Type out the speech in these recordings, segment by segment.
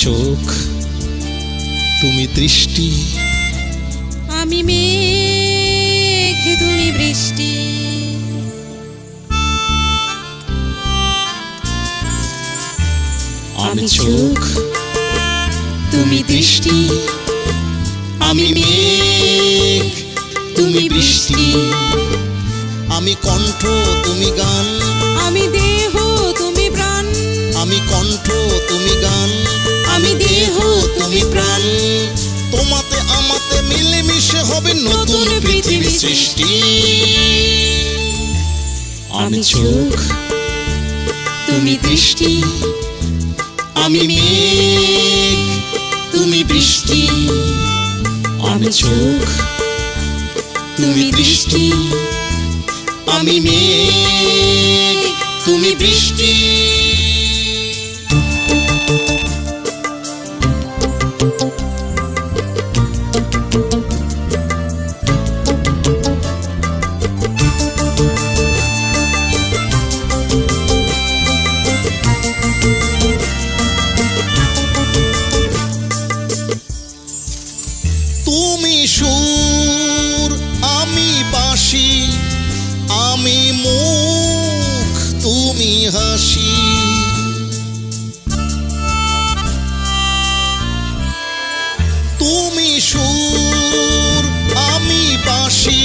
চোখ, তুমি দৃষ্টি, আমি মেঘ, তুমি বৃষ্টি। আমি চোখ, তুমি দৃষ্টি, আমি মেঘ, তুমি বৃষ্টি। আমি কণ্ঠ, তুমি গান, আমি দেহ, তুমি প্রাণ। আমি কণ্ঠ, তুমি গান, আমি দেহ, তুমি প্রাণ। তোমাতে আমাতে মিলেমিশে হবে নতুন পৃথিবী সৃষ্টি। আমি চোখ, তুমি দৃষ্টি, আমি মেঘ, তুমি বৃষ্টি। আমি চোখ, তুমি দৃষ্টি, আমি মেঘ, তুমি বৃষ্টি। তুমি সুর, আমি বাঁশি, আমি মুখ, তুমি হাসি। তুমি সুর, আমি বাঁশি,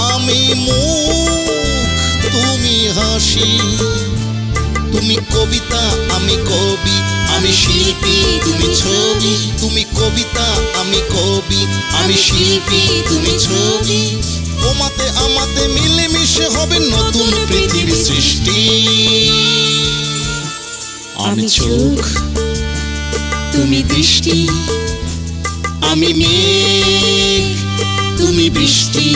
আমি মুখ, তুমি হাসি। তুমি কবিতা, আমি কবি, আমি শিল্পী, তুমি ছবি। তুমি কবিতা, আমি কবি, আমি শিল্পী, তুমি ছবি। তোমাতে আমাতে মিলেমিশে হবে নতুন পৃথিবী সৃষ্টি। আমি চোখ, তুমি দৃষ্টি, আমি মেঘ, তুমি বৃষ্টি।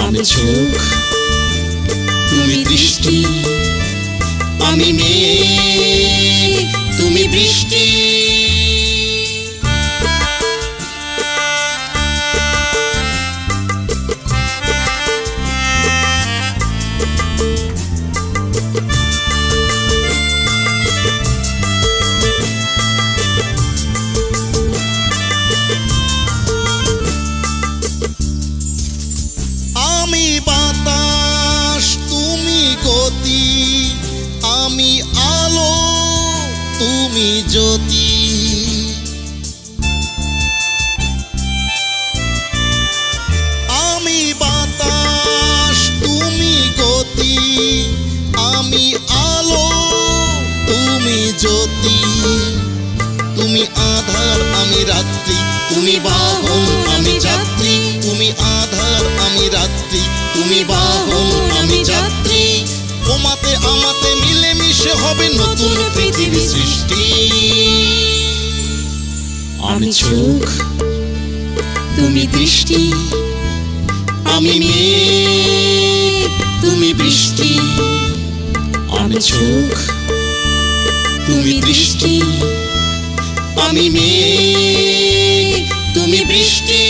আমি চোখ, তুমি দৃষ্টি, আমি মেঘ, তুমি বৃষ্টি। আমি বাতাস, তুমি গতি, আমি আলো, তুমি জ্যোতি। আমি বাতাস, তুমি গতি, আমি আলো, তুমি জ্যোতি। তুমি আধার, আমি রাত্রি, তুমি বাহন, আমি যাত্রী। তুমি আধার, আমি রাত্রি, তুমি বাহন, আমি যাত্রী। তোমাতে আমাতে মিলেমিশে হবে নতুন পৃথিবী সৃষ্টি। আমি চোখ, তুমি দৃষ্টি, আমি মেঘ, তুমি বৃষ্টি। আমি চোখ, তুমি দৃষ্টি, আমি মেঘ, তুমি বৃষ্টি।